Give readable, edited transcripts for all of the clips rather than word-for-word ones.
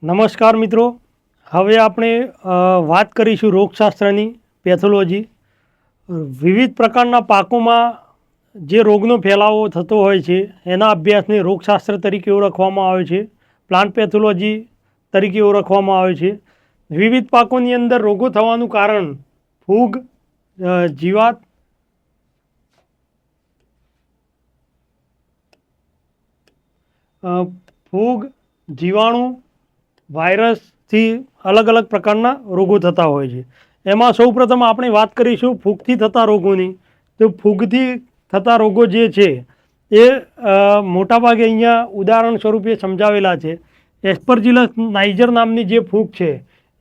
નમસ્કાર મિત્રો, હવે આપણે વાત કરીશું રોગશાસ્ત્રની પેથોલોજી. વિવિધ પ્રકારના પાકોમાં જે રોગનો ફેલાવો થતો હોય છે એના અભ્યાસને રોગશાસ્ત્ર તરીકે ઓળખવામાં આવે છે, પ્લાન્ટ પેથોલોજી તરીકે ઓળખવામાં આવે છે. વિવિધ પાકોની અંદર રોગો થવાનું કારણ ફૂગ, જીવાત, જીવાણુ, વાયરસથી અલગ અલગ પ્રકારના રોગો થતા હોય છે. એમાં સૌપ્રથમ આપણે વાત કરીશું ફૂગથી થતા રોગોની. તો ફૂગથી થતા રોગો જે છે એ મોટાભાગે અહીંયા ઉદાહરણ સ્વરૂપે સમજાવેલા છે. એસ્પરજીલસ નાઇજર નામની જે ફૂગ છે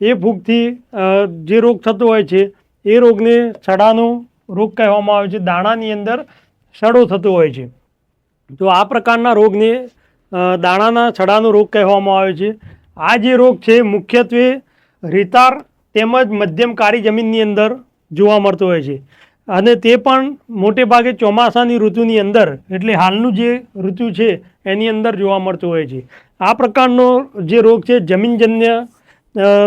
એ ફૂગથી જે રોગ થતો હોય છે એ રોગને સડાનો રોગ કહેવામાં આવે છે. દાણાની અંદર સડો થતો હોય છે. તો આ પ્રકારના રોગને દાણાના સડાનો રોગ કહેવામાં આવે છે. આ જે રોગ છે મુખ્યત્વે રેતાળ તેમજ મધ્યમ કાળી જમીનની અંદર જોવા મળતો હોય છે અને તે પણ મોટે ભાગે ચોમાસાની ઋતુની અંદર, એટલે હાલનું જે ઋતુ છે એની અંદર જોવા મળતો હોય છે. આ પ્રકારનો જે રોગ છે જમીનજન્ય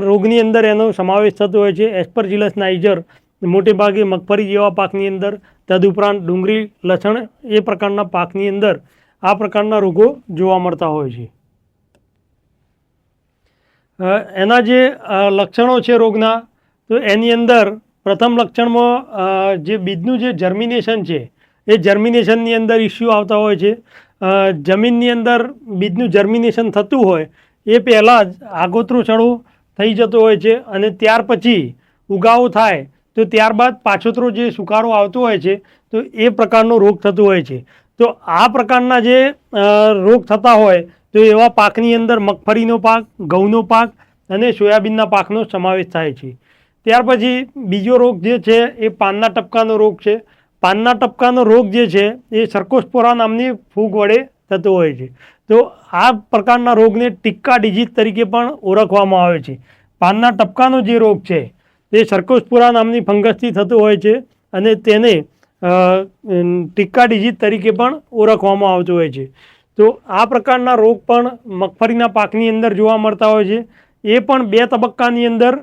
રોગની અંદર એનો સમાવેશ થતો હોય છે. એસ્પરજીલસ નાઇજર મોટે ભાગે મગફળી જેવા પાકની અંદર, તદુપરાંત ડુંગળી, લસણ એ પ્રકારના પાકની અંદર આ પ્રકારના રોગો જોવા મળતા હોય છે. એના જે લક્ષણો છે રોગના, તો એની અંદર પ્રથમ લક્ષણમાં જે બીજનું જે જર્મિનેશન છે એ જર્મિનેશનની અંદર ઇસ્યુ આવતા હોય છે. જમીનની અંદર બીજનું જર્મિનેશન થતું હોય એ પહેલાં જ આગોતરો સડો થઈ જતો હોય છે અને ત્યાર પછી ઉગાવો થાય તો ત્યારબાદ પાછોતરો જે સુકારો આવતો હોય છે તો એ પ્રકારનો રોગ થતો હોય છે. તો આ પ્રકારના જે રોગ થતા હોય તો એવા પાકની અંદર મગફળીનો પાક, ઘઉંનો પાક અને સોયાબીનના પાકનો સમાવેશ થાય છે. ત્યાર પછી બીજો રોગ જે છે એ પાનના ટપકાનો રોગ છે. પાનના ટપકાનો રોગ જે છે એ સર્કોસ્પોરા નામની ફૂગ વડે થતો હોય છે. તો આ પ્રકારના રોગને ટિક્કા ડિઝીઝ તરીકે પણ ઓળખવામાં આવે છે. પાનના ટપકાનો જે રોગ છે તે સર્કોસ્પોરા નામની ફંગસથી થતો હોય છે અને તેને ટિક્કા ડિઝીઝ તરીકે પણ ઓળખવામાં આવતો હોય છે. તો આ પ્રકારના રોગ પણ મગફળીના પાકની અંદર જોવા મળતા હોય છે. એ પણ 2 તબક્કાની અંદર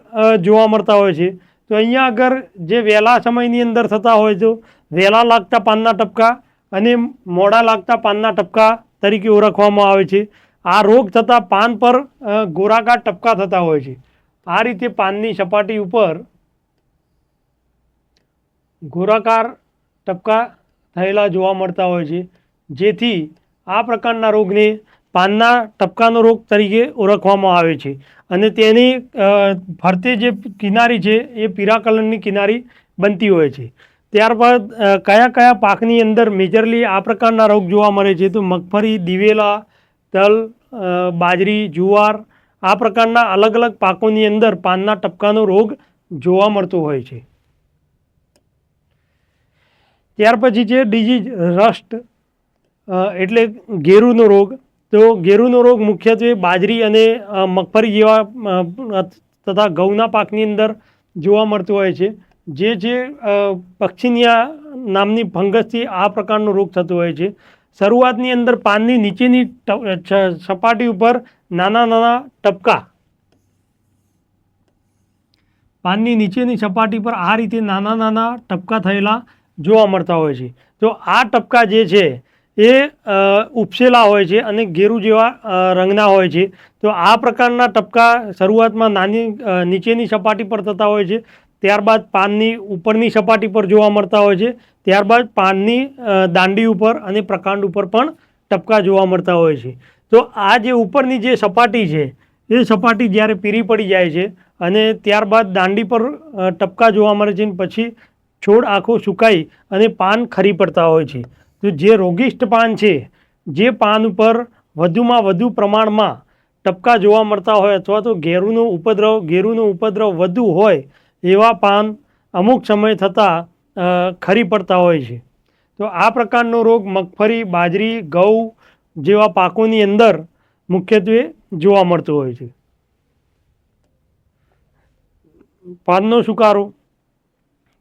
જોવા મળતા હોય છે. તો અહીંયા આગળ જે વહેલા સમયની અંદર થતા હોય તો વહેલા લાગતા પાનના ટપકા અને મોડા લાગતા પાનના ટપકા તરીકે ઓળખવામાં આવે છે. આ રોગ થતાં પાન પર ગોળાકાર ટપકા થતા હોય છે. આ રીતે પાનની સપાટી ઉપર ગોળાકાર ટપકા થયેલા જોવા મળતા હોય છે, જેથી આ પ્રકારના રોગને પાનના ટપકાનો રોગ તરીકે ઓળખવામાં આવે છે. અને તેની ફરતે જે કિનારી છે એ પીળા કલરની કિનારી બનતી હોય છે. ત્યારબાદ કયા કયા પાકની અંદર મેજરલી આ પ્રકારના રોગ જોવા મળે છે? તો મગફળી, દિવેલા, તલ, બાજરી, જુવાર આ પ્રકારના અલગ અલગ પાકોની અંદર પાનના ટપકાનો રોગ જોવા મળતો હોય છે. ત્યાર પછી છે ડિઝીઝ રસ્ટ એટલે ગેરુનો રોગ. તો ગેરુનો રોગ મુખ્યત્વે બાજરી અને મગફળી જેવા તથા ઘઉંના પાકની અંદર જોવા મળતો હોય છે. જે પક્ષીનિયા નામની ફંગસથી આ પ્રકારનો રોગ થતો હોય છે. શરૂઆતની અંદર પાનની નીચેની સપાટી ઉપર નાના નાના ટપકા, પાનની નીચેની સપાટી પર આ રીતે નાના નાના ટપકા થયેલા જોવા મળતા હોય છે. તો આ ટપકા જે છે એ ઉપસેલા હોય છે અને ગેરુ જેવા રંગના હોય છે. તો આ પ્રકારના ટપકા શરૂઆતમાં નાની નીચેની સપાટી પર થતા હોય છે, ત્યારબાદ પાનની ઉપરની સપાટી પર જોવા મળતા હોય છે, ત્યારબાદ પાનની દાંડી ઉપર અને પ્રકાંડ ઉપર પણ ટપકા જોવા મળતા હોય છે. તો આ જે ઉપરની જે સપાટી છે એ સપાટી જ્યારે પીળી પડી જાય છે અને ત્યારબાદ દાંડી પર ટપકા જોવા મળે છે, પછી છોડ આખો સુકાઈ અને પાન ખરી પડતા હોય છે. તો જે રોગિષ્ટ પાન છે, જે પાન ઉપર વધુમાં વધુ પ્રમાણમાં ટપકા જોવા મળતા હોય અથવા તો ગેરુનો ઉપદ્રવ વધુ હોય એવા પાન અમુક સમય થતાં ખરી પડતા હોય છે. તો આ પ્રકારનો રોગ મગફળી, બાજરી, ઘઉં જેવા પાકોની અંદર મુખ્યત્વે જોવા મળતો હોય છે. પાનનો સુકારો.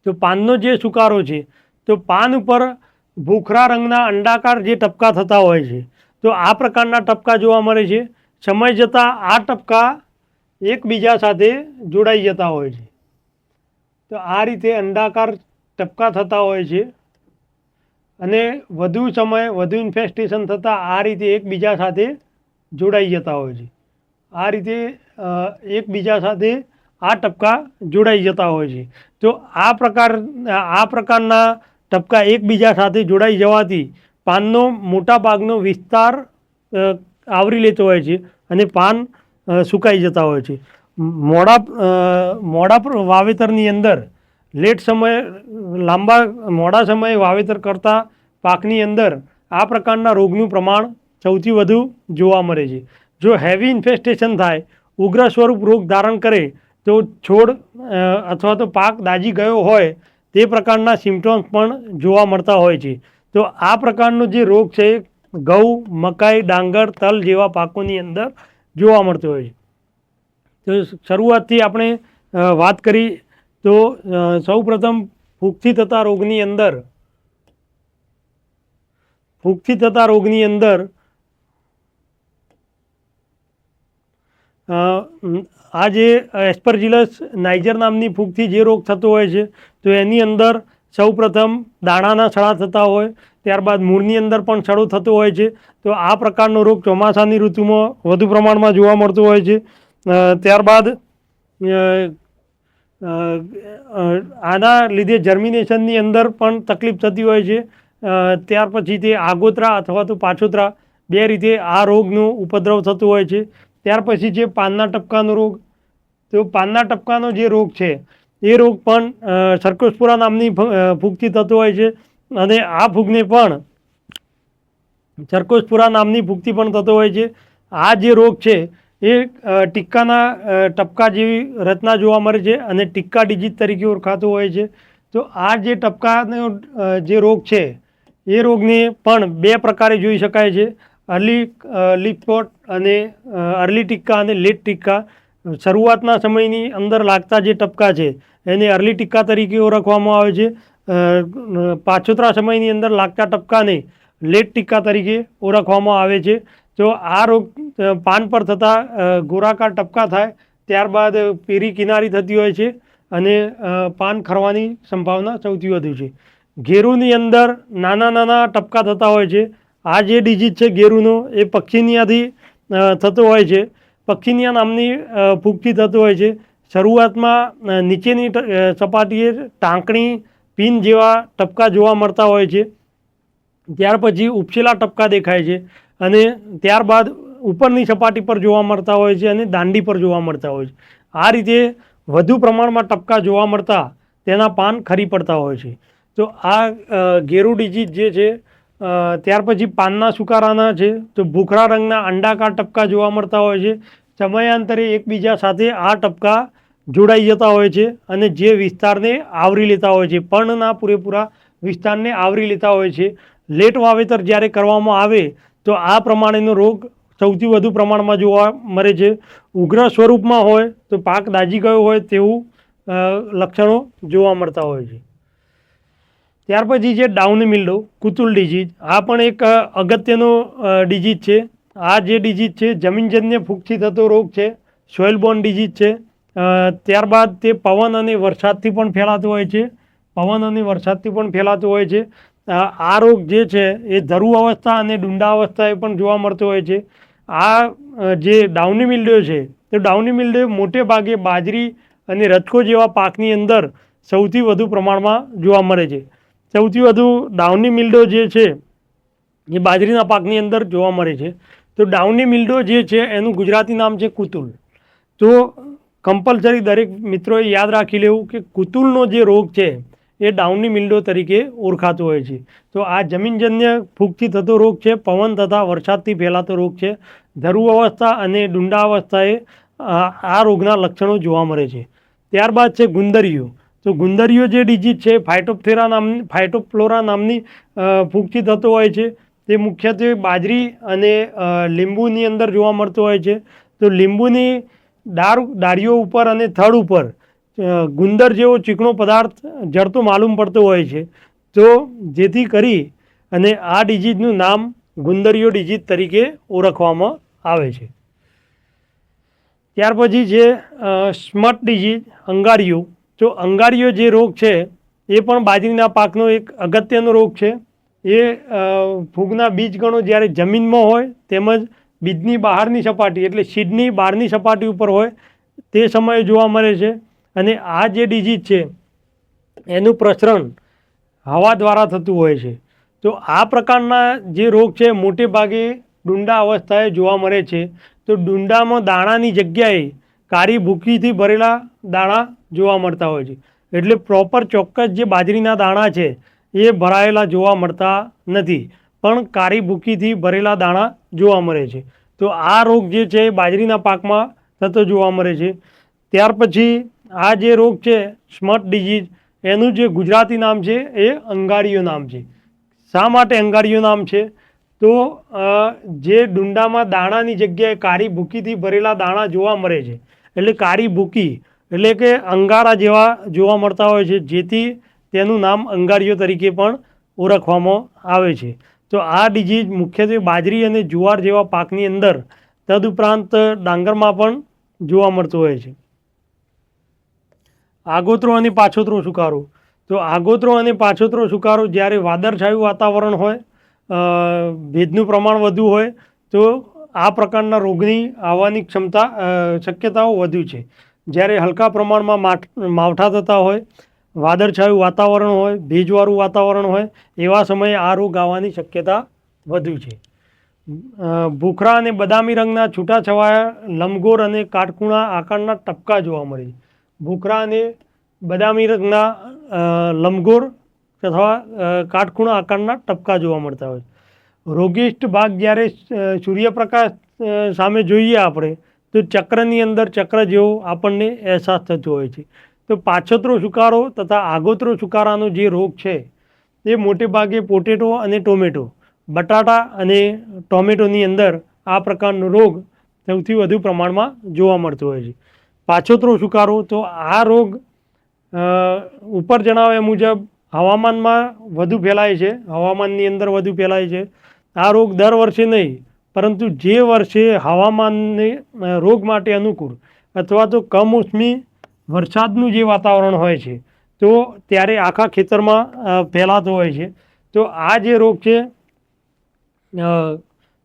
તો પાનનો જે સુકારો છે તો પાન ઉપર ભૂખરા રંગના અંડાકાર જે ટપકા થતા હોય છે. તો આ પ્રકારના ટપકા જોવા મળે છે. સમય જતાં આ ટપકા એકબીજા સાથે જોડાઈ જતા હોય છે. તો આ રીતે અંડાકાર ટપકા થતા હોય છે અને વધુ સમય વધુ ઇન્ફેસ્ટેશન થતાં આ રીતે એકબીજા સાથે જોડાઈ જતા હોય છે. આ રીતે એકબીજા સાથે આ ટપકા જોડાઈ જતા હોય છે. તો આ પ્રકારના ટપકા એકબીજા સાથે જોડાઈ જવાથી પાનનો મોટા ભાગનો વિસ્તાર આવરી લેતો હોય છે અને પાન સુકાઈ જતા હોય છે. મોડા વાવેતરની અંદર મોડા સમયે વાવેતર કરતા પાકની અંદર આ પ્રકારના રોગનું પ્રમાણ સૌથી વધુ જોવા મળે છે. જો હેવી ઇન્ફેસ્ટેશન થાય, ઉગ્ર સ્વરૂપ રોગ ધારણ કરે તો છોડ અથવા તો પાક દાઝી ગયો હોય તે પ્રકારના સિમ્પટમ્સ પણ જોવા મળતા હોય છે. તો આ પ્રકારનો જે રોગ છે ઘઉં, મકાઈ, ડાંગર, તલ જેવા પાકોની અંદર જોવા મળતો હોય છે. તો શરૂઆતથી આપણે વાત કરી તો સૌપ્રથમ ફૂગથી થતા રોગની અંદર આ જે એસ્પરજીલસ નાઇજર નામની ફૂગથી જે રોગ થતો હોય છે તો એની અંદર સૌપ્રથમ દાણાના સડા થતા હોય, ત્યારબાદ મૂળની અંદર પણ સડો થતો હોય છે. તો આ પ્રકારનો રોગ ચોમાસાની ઋતુમાં વધુ પ્રમાણમાં જોવા મળતો હોય છે. ત્યારબાદ આના લીધે જર્મિનેશનની અંદર પણ તકલીફ થતી હોય છે. ત્યાર પછી તે આગોતરા અથવા તો પાછોતરા બે રીતે આ રોગનો ઉપદ્રવ થતો હોય છે. ત્યાર પછી છે પાનના ટપકાનો રોગ. તો પાનના ટપકાનો જે રોગ છે એ રોગ પણ સર્કોસ્પોરા નામની ફૂગથી થતો હોય છે અને આ ફૂગને પણ સર્કોસ્પોરા નામની ફૂગથી પણ થતો હોય છે. આ જે રોગ છે એ ટીક્કાના ટપકા જેવી રચના જોવા મળે છે અને ટીક્કા ડિજીઝ તરીકે ઓળખાતો હોય છે. તો આ જે ટપકાનો જે રોગ છે એ રોગને પણ બે પ્રકારે જોઈ શકાય છે: અર્લી લીફ સ્પોટ અને અર્લી ટીક્કા અને લેટ ટીક્કા. શરૂઆતના સમયની અંદર લાગતા જે ટપકા છે એને અર્લી ટીક્કા તરીકે ઓળખવામાં આવે છે. પાછોતરા સમયની અંદર લાગતા ટપકાને લેટ ટીક્કા તરીકે ઓળખવામાં આવે છે. તો આ રોગ પાન પર થતા ગોળાકાર ટપકા થાય ત્યારબાદ પીરી કિનારી થતી હોય છે અને પાન ખરવાની સંભાવના સૌથી વધુ છે. ઘેરુની અંદર નાના નાના ટપકા થતા હોય છે. આ જે ડિઝીઝ છે ઘેરુનો એ પક્ષીનિયાથી થતો હોય છે. પક્ષીનિયા નામની ફૂગથી થતો હોય છે. શરૂઆતમાં નીચેની સપાટીએ ટાંકણી, પિન જેવા ટપકા જોવા મળતા હોય છે. ત્યાર પછી ઉપસેલા ટપકા દેખાય છે અને ત્યારબાદ ઉપરની સપાટી પર જોવા મળતા હોય છે અને દાંડી પર જોવા મળતા હોય છે. આ રીતે વધુ પ્રમાણમાં ટપકા જોવા મળતા તેના પાન ખરી પડતા હોય છે. તો આ ઘેરુ ડિઝીઝ જે છે. ત્યાર પછી પાનના સુકારાના છે તો ભૂખરા રંગના અંડાકાર ટપકા જોવા મળતા હોય છે. સમયાંતરે એકબીજા સાથે આ ટપકા જોડાઈ જતા હોય છે અને જે વિસ્તારને આવરી લેતા હોય છે, પર્ણના પૂરેપૂરા વિસ્તારને આવરી લેતા હોય છે. લેટ વાવેતર જ્યારે કરવામાં આવે તો આ પ્રમાણેનો રોગ સૌથી વધુ પ્રમાણમાં જોવા મળે છે. ઉગ્ર સ્વરૂપમાં હોય તો પાક દાઝી ગયો હોય તેવું લક્ષણો જોવા મળતા હોય છે. ત્યાર પછી છે ડાઉની મિલ્ડો, કુતુલ ડિઝીઝ. આ પણ એક અગત્યનો ડિઝીઝ છે. આ જે ડિઝીઝ છે જમીનજન્ય ફૂગથી થતો રોગ છે, સોઇલ બોર્ન ડિઝીઝ છે. ત્યારબાદ તે પવન અને વરસાદથી પણ ફેલાતો હોય છે. આ રોગ જે છે એ ધરુ અવસ્થા અને ડુંડા અવસ્થાએ પણ જોવા મળતો હોય છે. આ જે ડાઉની મિલ્ડ્યો છે તો ડાઉની મિલ્ડ્યો મોટે ભાગે બાજરી અને રજકો જેવા પાકની અંદર સૌથી વધુ પ્રમાણમાં જોવા મળે છે. સૌથી વધુ ડાઉની મિલ્ડ્યો જે છે એ બાજરીના પાકની અંદર જોવા મળે છે. તો ડાઉની મિલ્ડ્યો જે છે એનું ગુજરાતી નામ છે કુતુલ. તો કમ્પલસરી દરેક મિત્રોએ યાદ રાખી લેવું કે કુતુલનો જે રોગ છે એ ડાઉની મિલ્ડ્યો તરીકે ઓળખાતો હોય છે. તો આ જમીનજન્ય ફૂગથી થતો રોગ છે, પવન તથા વરસાદથી ફેલાતો રોગ છે. ધરુ અવસ્થા અને ડુંડા અવસ્થાએ આ રોગના લક્ષણો જોવા મળે છે. ત્યારબાદ છે ગુંદરીયો. તો ગુંદરીયો જે ડિઝીઝ છે ફાઇટોપ્લોરા નામની ફૂગથી થતો હોય છે. તે મુખ્યત્વે બાજરી અને લીંબુની અંદર જોવા મળતો હોય છે. તો લીંબુની ડાળીઓ ઉપર અને થડ ઉપર ગુંદર જેવો ચીકણો પદાર્થ જડતો માલુમ પડતો હોય છે. તો જેથી કરી અને આ ડિઝીઝનું નામ ગુંદરીયો ડિઝીઝ તરીકે ઓળખવામાં આવે છે. ત્યાર પછી છે સ્મટ ડિઝીઝ, અંગારિયો. તો અંગારિયો જે રોગ છે એ પણ બાજરીના પાકનો એક અગત્યનો રોગ છે. એ ફૂગના બીજગણો જ્યારે જમીનમાં હોય તેમજ બીજની બહારની સપાટી એટલે સીડની બહારની સપાટી ઉપર હોય તે સમયે જોવા મળે છે. અને આ જે ડિઝીઝ છે એનું પ્રસરણ હવા દ્વારા થતું હોય છે. તો આ પ્રકારના જે રોગ છે મોટે ભાગે ડુંડા અવસ્થાએ જોવા મળે છે. તો ડુંડામાં દાણાની જગ્યાએ કાળી ભૂકીથી ભરેલા દાણા જોવા મળતા હોય છે. એટલે પ્રોપર ચોક્કસ જે બાજરીના દાણા છે એ ભરાયેલા જોવા મળતા નથી, પણ કાળી ભૂકીથી ભરેલા દાણા જોવા મળે છે. તો આ રોગ જે છે એ બાજરીના પાકમાં થતો જોવા મળે છે. ત્યાર પછી આ જે રોગ છે સ્મટ ડિઝીઝ, એનું જે ગુજરાતી નામ છે એ અંગારિયો નામ છે. શા માટે અંગારિયો નામ છે? તો જે ડુંડામાં દાણાની જગ્યાએ કાળી ભૂકીથી ભરેલા દાણા જોવા મળે છે, એટલે કાળી ભૂકી એટલે કે અંગારા જેવા જોવા મળતા હોય છે, જેથી તેનું નામ અંગારિયો તરીકે પણ ઓળખવામાં આવે છે. તો આ ડિઝીઝ મુખ્યત્વે બાજરી અને જુવાર જેવા પાકની અંદર તદુપરાંત ડાંગરમાં પણ જોવા મળતો હોય છે. આગોતરો અને પાછોતરો સુકારો. તો આગોતરો અને પાછોતરો સુકારો જ્યારે વાદળછાયું વાતાવરણ હોય, ભેજનું પ્રમાણ વધુ હોય તો આ પ્રકારના રોગની આવવાની શક્યતાઓ વધુ છે. જ્યારે હલકા પ્રમાણમાં માવઠા થતા હોય, વાદળછાયું વાતાવરણ હોય, ભેજવાળું વાતાવરણ હોય એવા સમયે આ રોગ આવવાની શક્યતા વધુ છે. ભૂખરા અને બદામી રંગના છૂટાછવાયા લંબગોળ અને કાટખૂણા આકારના ટપકા જોવા મળે છે. ભૂખરા અને બદામી રંગના લંબગોળ તથા કાટખૂણા આકારના ટપકા જોવા મળતા હોય છે. રોગિષ્ટ ભાગ જ્યારે સૂર્યપ્રકાશ સામે જોઈએ આપણે તો ચક્રની અંદર ચક્ર જેવો આપણને અહેસાસ થતો હોય છે. તો પાછોતરો સુકારો તથા આગોતરો સુકારાનો જે રોગ છે એ મોટે ભાગે પોટેટો અને ટોમેટો, બટાટા અને ટોમેટોની અંદર આ પ્રકારનો રોગ સૌથી વધુ પ્રમાણમાં જોવા મળતો હોય છે. પાછોતરો સુકારો, તો આ રોગ ઉપર જણાવ્યા મુજબ હવામાનમાં વધુ ફેલાય છે, હવામાનની અંદર વધુ ફેલાય છે. આ રોગ દર વર્ષે નહીં, પરંતુ જે વર્ષે હવામાનને રોગ માટે અનુકૂળ અથવા તો કમોસમી વરસાદનું જે વાતાવરણ હોય છે તો ત્યારે આખા ખેતરમાં ફેલાતો હોય છે. તો આ જે રોગ છે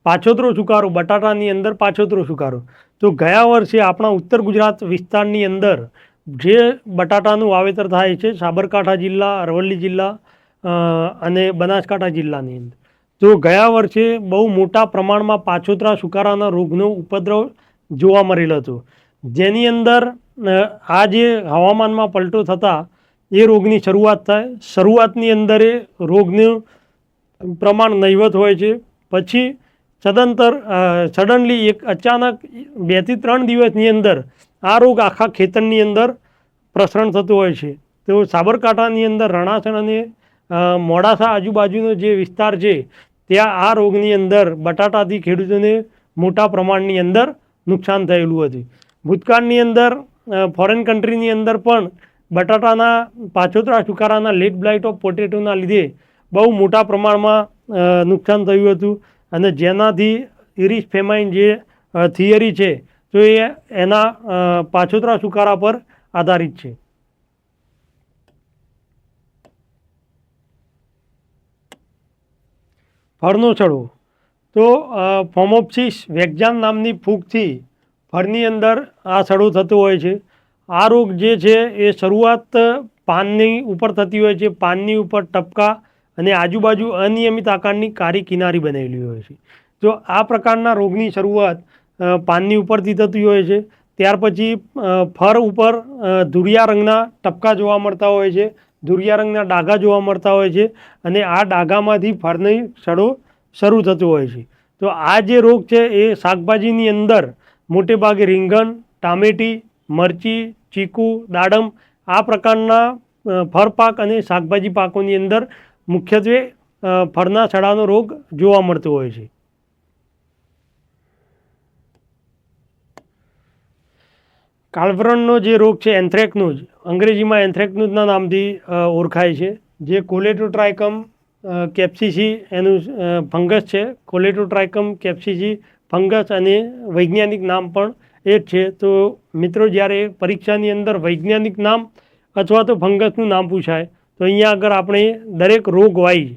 પાછોતરો સુકારો, બટાટાની અંદર પાછોતરો સુકારો, તો ગયા વર્ષે આપણા ઉત્તર ગુજરાત વિસ્તારની અંદર જે બટાટાનું વાવેતર થાય છે સાબરકાંઠા જિલ્લા, અરવલ્લી જિલ્લા અને બનાસકાંઠા જિલ્લાની અંદર, તો ગયા વર્ષે બહુ મોટા પ્રમાણમાં પાછોતરા સુકારાના રોગનો ઉપદ્રવ જોવા મળેલો હતો. જેની અંદર આ જે હવામાનમાં પલટો થતાં એ રોગની શરૂઆત થાય. શરૂઆતની અંદર એ રોગનું પ્રમાણ નહિવત હોય છે, પછી સડનલી એક અચાનક 2 થી 3 દિવસની અંદર આ રોગ આખા ખેતરની અંદર પ્રસરણ થતું હોય છે. તો સાબરકાંઠાની અંદર રણાસણ અને મોડાસા આજુબાજુનો જે વિસ્તાર છે ત્યાં આ રોગની અંદર બટાટાથી ખેડૂતોને મોટા પ્રમાણની અંદર નુકસાન થયેલું હતું. ભૂતકાળની અંદર ફોરેન કન્ટ્રીની અંદર પણ બટાટાના પાછોતરા સુકારાના લેટ બ્લાઇટ ઓફ પોટેટોના લીધે બહુ મોટા પ્રમાણમાં નુકસાન થયું હતું. અને જેનાથી ઇરિસ ફેમાઇન જે થિયરી છે તો એ એના પાછોતરા સુકારા પર આધારિત છે. ફળનો સડો. તો ફોમોપ્સિસ વેક્ઝાન નામની ફૂગથી ફળની અંદર આ સડો થતો હોય છે. આ રોગ જે છે એ શરૂઆત પાનની ઉપર થતી હોય છે. પાનની ઉપર ટપકા અને આજુબાજુ અનિયમિત આકારની કાળી કિનારી બનેલી હોય છે. તો આ પ્રકારના રોગની શરૂઆત પાનની ઉપરથી થતી હોય છે. ત્યાર પછી ફળ ઉપર ધુરિયા રંગના ટપકા જોવા મળતા હોય છે, ધુરિયા રંગના ડાઘા જોવા મળતા હોય છે અને આ ડાઘામાંથી ફળની સડો શરૂ થતો હોય છે. તો આ જે રોગ છે એ શાકભાજીની અંદર મોટે ભાગે રીંગણ, ટામેટી, મરચી, ચીકુ, દાડમ આ પ્રકારના ફળ પાક અને શાકભાજી પાકોની અંદર મુખ્યત્વે ફળના સડાનો રોગ જોવા મળતો હોય છે. કાળવ્રણનો જે રોગ છે એન્થ્રેક્નોઝ, અંગ્રેજીમાં એન્થ્રેક્નોઝના નામથી ઓળખાય છે, જે કોલેટોટ્રાયકમ કેપ્સિસી એનું ફંગસ છે. કોલેટોટ્રાયકમ કેપ્સિસી ફંગસ અને વૈજ્ઞાનિક નામ પણ એ જ છે. તો મિત્રો જ્યારે પરીક્ષાની અંદર વૈજ્ઞાનિક નામ અથવા તો ફંગસનું નામ પૂછાય તો અહીંયા આગળ આપણે દરેક રોગ વાઇઝ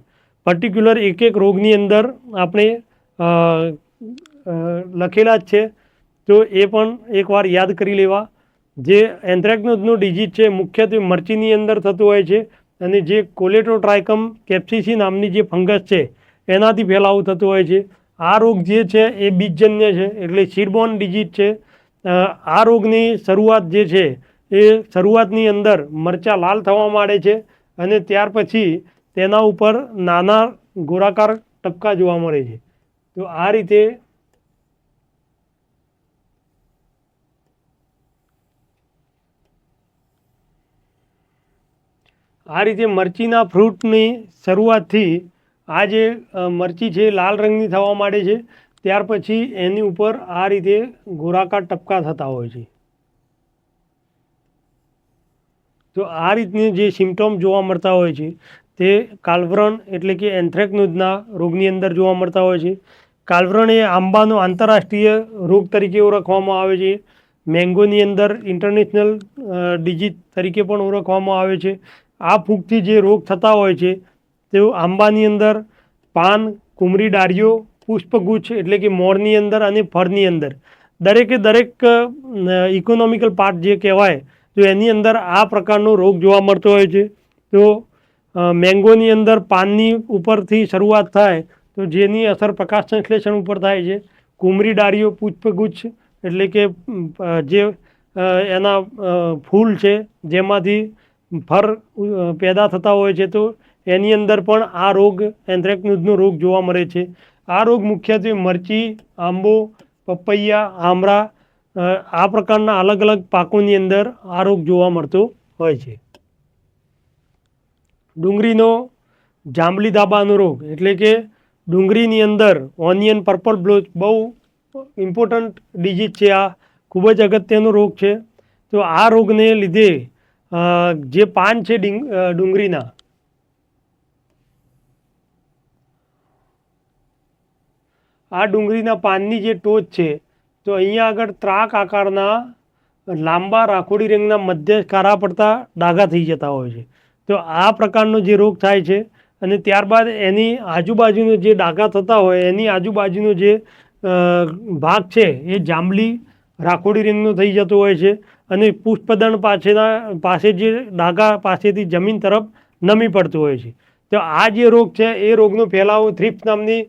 પર્ટિક્યુલર એક એક રોગની અંદર આપણે લખેલા જ છે. તો એ પણ એકવાર યાદ કરી લેવા. જે એન્થ્રેક્નોઝનું ડિઝીઝ છે મુખ્યત્વે મરચીની અંદર થતું હોય છે અને જે કોલેટોટ્રાયકમ કેપ્સિસી નામની જે ફંગસ છે એનાથી ફેલાવો થતો હોય છે. આ રોગ જે છે એ બીજજન્ય છે એટલે સીડબોર્ન ડિઝીઝ છે. આ રોગની શરૂઆત જે છે એ શરૂઆતની અંદર મરચાં લાલ થવા માંડે છે અને ત્યાર પછી તેના ઉપર નાના ગોળાકાર ટપકા જોવા મળે છે. તો આ રીતે મરચીના ફ્રૂટની શરૂઆતથી આ જે મરચી છે લાલ રંગની થવા માંડે છે ત્યાર પછી એની ઉપર આ રીતે ગોળાકાર ટપકા થતા હોય છે. તો આ રીતની જે સિમ્ટોમ જોવા મળતા હોય છે તે કાલવ્રણ એટલે કે એન્થ્રેક્નોઝના રોગની અંદર જોવા મળતા હોય છે. કાલવ્રણ એ આંબાનો આંતરરાષ્ટ્રીય રોગ તરીકે ઓળખવામાં આવે છે. મેંગોની અંદર ઇન્ટરનેશનલ ડિઝીઝ તરીકે પણ ઓળખવામાં આવે છે. આ ફૂગથી જે રોગ થતા હોય છે તેઓ આંબાની અંદર પાન, કુમરી ડાળીઓ, પુષ્પગુચ્છ એટલે કે મોરની અંદર અને ફળની અંદર દરેકે દરેક ઇકોનોમિકલ પાર્ટ જે કહેવાય તો એની અંદર આ પ્રકારનો રોગ જોવા મળતો હોય છે. તો મેંગોની અંદર પાનની ઉપરથી શરૂઆત થાય તો જેની અસર પ્રકાશ સંશ્લેષણ ઉપર થાય છે. કુમરી ડાળીઓ, પુષ્પગુચ્છ એટલે કે જે એના ફૂલ છે જેમાંથી ફર પેદા થતા હોય છે તો એની અંદર પણ આ રોગ એન્થ્રેક્નોઝનો રોગ જોવા મળે છે. આ રોગ મુખ્યત્વે મરચી, આંબો, પપૈયા, આમળા આ પ્રકારના અલગ અલગ પાકોની અંદર આ રોગ જોવા મળતો હોય છે. ડુંગળીનો જાંબલી ધાબાનો રોગ એટલે કે ડુંગળીની અંદર ઓનિયન પર્પલ બ્લોચ બહુ ઇમ્પોર્ટન્ટ ડિઝીઝ છે. આ ખૂબ જ અગત્યનો રોગ છે. તો આ રોગને લીધે જે પાન છે ડુંગળીના આ ડુંગળીના પાનની જે ટોચ છે તો અહીંયા આગળ ત્રાક આકારના લાંબા રાખોડી રંગના મધ્ય કારા પડતા ડાઘા થઈ જતા હોય છે. તો આ પ્રકારનો જે રોગ થાય છે અને ત્યારબાદ એની આજુબાજુનો જે ડાઘા થતા હોય એની આજુબાજુનો જે ભાગ છે એ જાંબલી રાખોડી રંગનો થઈ જતો હોય છે અને પુષ્પદળ પાસે જે ડાઘા પાસેથી જમીન તરફ નમી પડતો હોય છે. તો આ જે રોગ છે એ રોગનો ફેલાવો થ્રિપ્સ નામની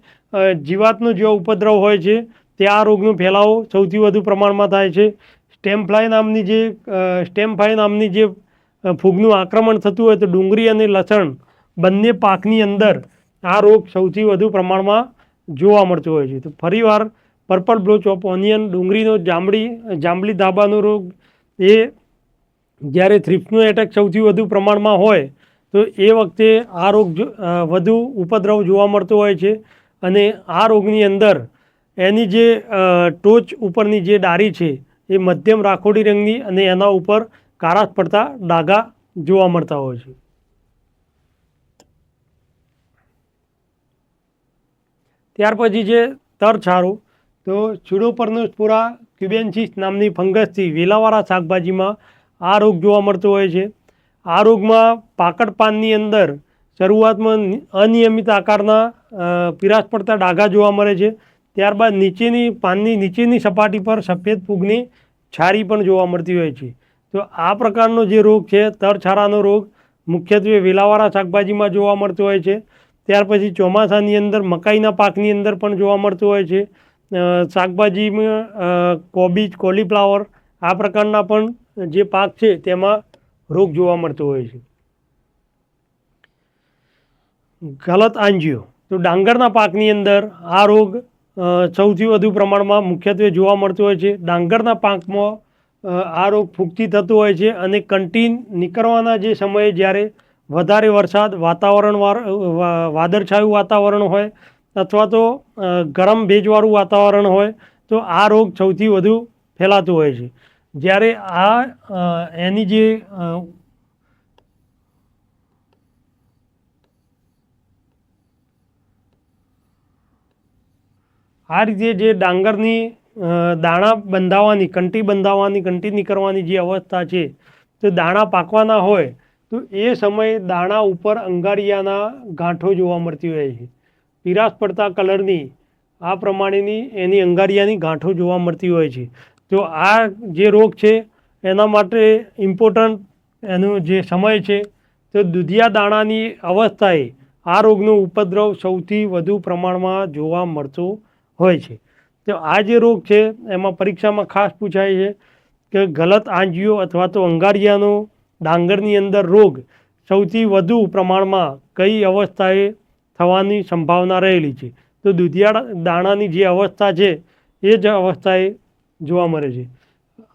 જીવાતનો જે ઉપદ્રવ હોય છે તે આ રોગનો ફેલાવો સૌથી વધુ પ્રમાણમાં થાય છે. સ્ટેમ ફ્લાય નામની જે ફૂગનું આક્રમણ થતું હોય તો ડુંગળી અને લસણ બંને પાકની અંદર આ રોગ સૌથી વધુ પ્રમાણમાં જોવા મળતો હોય છે. તો ફરીવાર પર્પલ બ્લોચ ઓફ ઓનિયન ડુંગળીનો જાંબલી ધાબાનો રોગ એ જ્યારે થ્રિપ્સનો એટેક સૌથી વધુ પ્રમાણમાં હોય તો એ વખતે આ રોગ વધુ ઉપદ્રવ જોવા મળતો હોય છે અને આ રોગની અંદર એની જે ટોચ ઉપરની જે ડાળી છે એ મધ્યમ રાખોડી રંગની અને એના ઉપર કાળાશ પડતા ડાઘા જોવા મળતા હોય છે. ત્યાર પછી છે તરછારો. તો સ્યુડોપર્નોસ્પોરા ક્યુબેન્સિસ નામની ફંગસથી વેલાવાળા શાકભાજીમાં આ રોગ જોવા મળતો હોય છે. આ રોગમાં પાકડ પાનની અંદર શરૂઆતમાં અનિયમિત આકારના પીરાશ પડતા ડાઘા જોવા મળે છે. ત્યારબાદ પાનની નીચેની સપાટી પર સફેદ ફૂગની છારી પણ જોવા મળતી હોય છે. તો આ પ્રકારનો જે રોગ છે તરછારાનો રોગ મુખ્યત્વે વેલાવાળા શાકભાજીમાં જોવા મળતો હોય છે. ત્યાર પછી ચોમાસાની અંદર મકાઈના પાકની અંદર પણ જોવા મળતો હોય છે. શાકભાજીમાં કોબીજ, કોલીફ્લાવર આ પ્રકારના પણ જે પાક છે તેમાં રોગ જોવા મળતો હોય છે. ગલત આંજીઓ. તો ડાંગરના પાકની અંદર આ રોગ સૌથી વધુ પ્રમાણમાં મુખ્યત્વે જોવા મળતો હોય છે. ડાંગરના પાકમાં આ રોગ ફૂગથી થતો હોય છે અને કંટીન નીકળવાના જે સમયે જ્યારે વધારે વરસાદ વાદળછાયું વાતાવરણ હોય અથવા તો ગરમ ભેજવાળું વાતાવરણ હોય તો આ રોગ સૌથી વધુ ફેલાતો હોય છે. જ્યારે એની જે આ રીતે જે ડાંગરની દાણા બંધાવાની, કંટી બંધાવાની, કંટી નીકળવાની જે અવસ્થા છે, તો દાણા પાકવાના હોય તો એ સમયે દાણા ઉપર અંગારિયાના ગાંઠો જોવા મળતી હોય છે. પીરાશ પડતા કલરની આ પ્રમાણેની એની અંગારિયાની ગાંઠો જોવા મળતી હોય છે. તો આ જે રોગ છે એના માટે ઇમ્પોર્ટન્ટ એનો જે સમય છે તો દૂધિયા દાણાની અવસ્થાએ આ રોગનો ઉપદ્રવ સૌથી વધુ પ્રમાણમાં જોવા મળતો હોય છે. તો આ જે રોગ છે એમાં પરીક્ષામાં ખાસ પૂછાય છે કે ગલત આંજીઓ અથવા તો અંગારિયાનો ડાંગરની અંદર રોગ સૌથી વધુ પ્રમાણમાં કઈ અવસ્થાએ થવાની સંભાવના રહેલી છે. તો દૂધિયા દાણાની જે અવસ્થા છે એ જ અવસ્થાએ જોવા મળે છે.